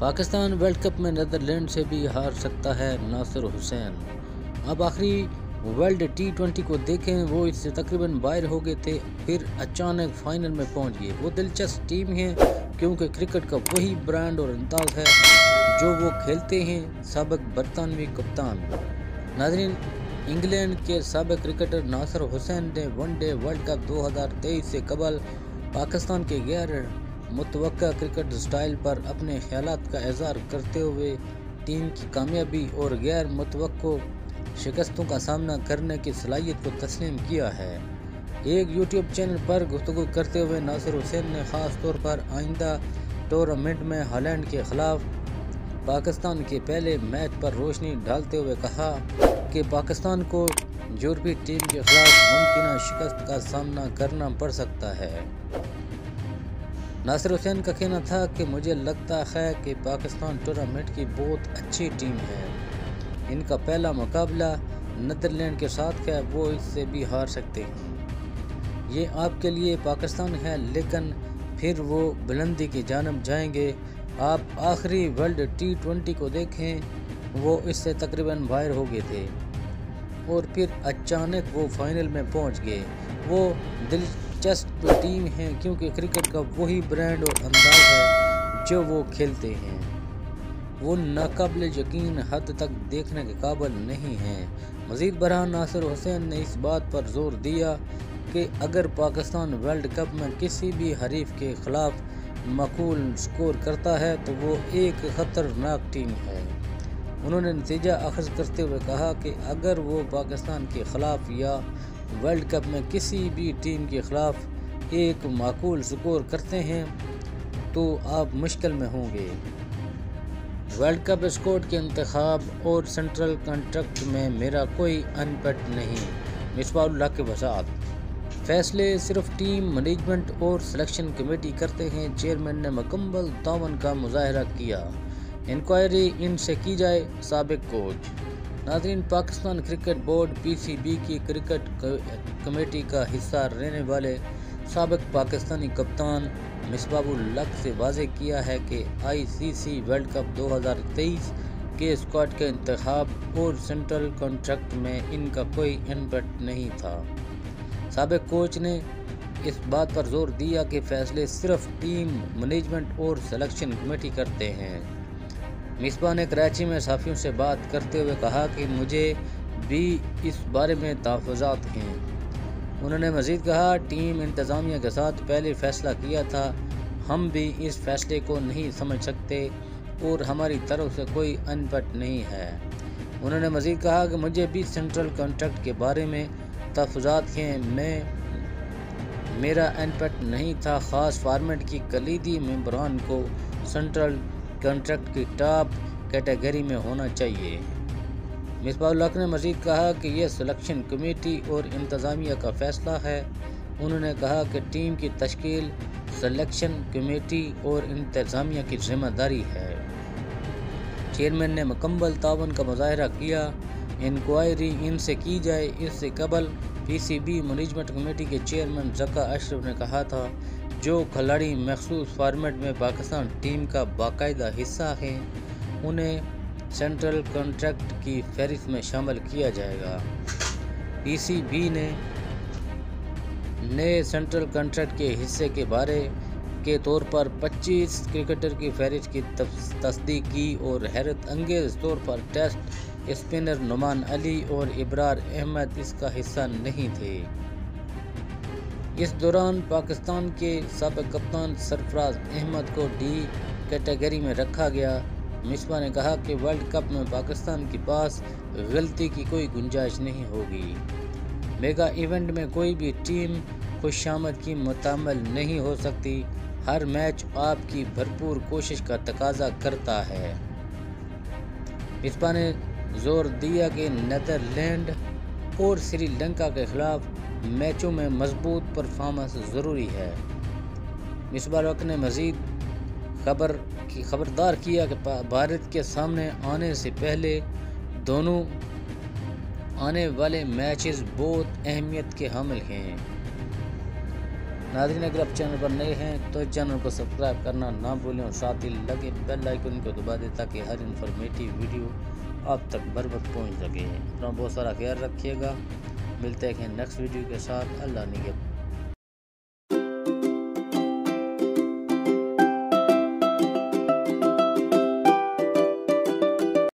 Pakistan world cup میں Netherland سے بھی ہار سکتا ہے ناصر حسین۔ اب آخری ورلڈ ٹی20 کو دیکھیں، وہ اس سے تقریباً باہر ہو گئے تھے، پھر اچانک فائنل میں پہنچ گئے۔ وہ دلچسپ ٹیم ہے کیونکہ کرکٹ کا وہی برانڈ اور انداز ہے جو وہ کھیلتے ہیں۔ سابق برطانوی کپتان ناظرین، انگلینڈ کے سابق کرکٹر ناصر حسین نے ون ڈے ورلڈ کپ 2023 سے قبل پاکستان کے غیر متوقع کرکٹ سٹائل پر اپنے خیالات کا اظہار کرتے ہوئے ٹیم کی کامیابی اور غیر متوقع شکستوں کا سامنا کرنے کی صلاحیت کو تسلیم کیا ہے۔ ایک یوٹیوب چینل پر گفتگو کرتے ہوئے ناصر حسین نے خاص طور پر آئندہ ٹورنامنٹ میں ہالینڈ کے خلاف پاکستان کے پہلے میچ پر روشنی ڈالتے ہوئے کہا کہ پاکستان کو یورپی ٹیم کے خلاف ممکنہ شکست کا سامنا کرنا پڑ سکتا ہے۔ ناصر حسین کا کہنا تھا کہ مجھے لگتا ہے کہ پاکستان ٹورنامنٹ کی بہت اچھی ٹیم ہے۔ ان کا پہلا مقابلہ نیدرلینڈ کے ساتھ ہے، وہ اس سے بھی ہار سکتے ہیں۔ یہ آپ کے لیے پاکستان ہے، لیکن پھر وہ بلندی کی جانب جائیں گے۔ آپ آخری ورلڈ ٹی20 کو دیکھیں، وہ اس سے تقریباً باہر ہو گئے تھے اور پھر اچانک وہ فائنل میں پہنچ گئے۔ وہ دلچسپ ٹیم ہے کیونکہ کرکٹ کا وہی برانڈ اور انداز ہے جو وہ کھیلتے ہیں۔ وہ ناقابل یقین حد تک دیکھنے کے قابل نہیں ہیں۔ مزید برآں ناصر حسین نے اس بات پر زور دیا کہ اگر پاکستان ورلڈ کپ میں کسی بھی حریف کے خلاف معقول سکور کرتا ہے تو وہ ایک خطرناک ٹیم ہے۔ انہوں نے نتیجہ اخذ کرتے ہوئے کہا کہ اگر وہ پاکستان کے خلاف یا ورلڈ کپ میں کسی بھی ٹیم کے خلاف ایک معقول سکور کرتے ہیں تو آپ مشکل میں ہوں گے۔ ورلڈ کپ اسکواڈ کے انتخاب اور سینٹرل کنٹریکٹ میں میرا کوئی ان پٹ نہیں۔ مصباح الحق کی وضاحت۔ فیصلے صرف ٹیم مینجمنٹ اور سلیکشن کمیٹی کرتے ہیں۔ چیئرمین نے مکمل تعاون کا مظاہرہ کیا۔ انکوائری ان سے کی جائے۔ سابق کوچ ناظرین، پاکستان کرکٹ بورڈ (PCB) کی کرکٹ کمیٹی کا حصہ رہنے والے سابق پاکستانی کپتان مصباح الحق سے واضح کیا ہے کہ ICC ورلڈ کپ 2023 کے اسکواڈ کے انتخاب اور سینٹرل کنٹریکٹ میں ان کا کوئی ان پٹ نہیں تھا۔ سابق کوچ نے اس بات پر زور دیا کہ فیصلے صرف ٹیم مینجمنٹ اور سلیکشن کمیٹی کرتے ہیں۔ مصباح نے کراچی میں صحافیوں سے بات کرتے ہوئے کہا کہ مجھے بھی اس بارے میں تحفظات ہیں۔ انہوں نے مزید کہا، ٹیم انتظامیہ کے ساتھ پہلے فیصلہ کیا تھا، ہم بھی اس فیصلے کو نہیں سمجھ سکتے اور ہماری طرف سے کوئی ان پٹ نہیں ہے۔ انہوں نے مزید کہا کہ مجھے بھی سینٹرل کنٹریکٹ کے بارے میں تحفظات ہیں، میرا ان پٹ نہیں تھا۔ خاص فارمیٹ کی کلیدی ممبران کو سینٹرل کنٹریکٹ کی ٹاپ کیٹیگری میں ہونا چاہیے۔ مصباح الحق نے مزید کہا کہ یہ سلیکشن کمیٹی اور انتظامیہ کا فیصلہ ہے۔ انہوں نے کہا کہ ٹیم کی تشکیل سلیکشن کمیٹی اور انتظامیہ کی ذمہ داری ہے۔ چیئرمین نے مکمل تعاون کا مظاہرہ کیا۔ انکوائری ان سے کی جائے۔ اس سے قبل PCB مینجمنٹ کمیٹی کے چیئرمین ذکا اشرف نے کہا تھا، جو کھلاڑی مخصوص فارمیٹ میں پاکستان ٹیم کا باقاعدہ حصہ ہیں، انہیں سینٹرل کنٹریکٹ کی فہرست میں شامل کیا جائے گا۔ PCB نے نئے سینٹرل کنٹریکٹ کے حصے کے بارے کے طور پر 25 کرکٹر کی فہرست کی تصدیق کی اور حیرت انگیز طور پر ٹیسٹ اسپنر نعمان علی اور ابرار احمد اس کا حصہ نہیں تھے۔ اس دوران پاکستان کے سابق کپتان سرفراز احمد کو ڈی کیٹیگری میں رکھا گیا۔ مصباح نے کہا کہ ورلڈ کپ میں پاکستان کے پاس غلطی کی کوئی گنجائش نہیں ہوگی۔ میگا ایونٹ میں کوئی بھی ٹیم خوش آمد کی متحمل نہیں ہو سکتی۔ ہر میچ آپ کی بھرپور کوشش کا تقاضا کرتا ہے۔ مصباح نے زور دیا کہ نیدرلینڈ اور سری لنکا کے خلاف میچوں میں مضبوط پرفارمنس ضروری ہے۔ مصباح الحق نے مزید خبردار کیا کہ بھارت کے سامنے آنے سے پہلے دونوں آنے والے میچز بہت اہمیت کے حامل ہیں۔ ناظرین اگر آپ چینل پر نئے ہیں تو چینل کو سبسکرائب کرنا نہ بھولیں اور ساتھ ہی لگے بیل آئیکن کو دبا دیں تاکہ ہر انفارمیٹیو ویڈیو آپ تک بر وقت پہنچ سکے۔ اپنا بہت سارا خیال رکھیے گا، ملتے ہیں نیکسٹ ویڈیو کے ساتھ۔ اللہ نگہبان۔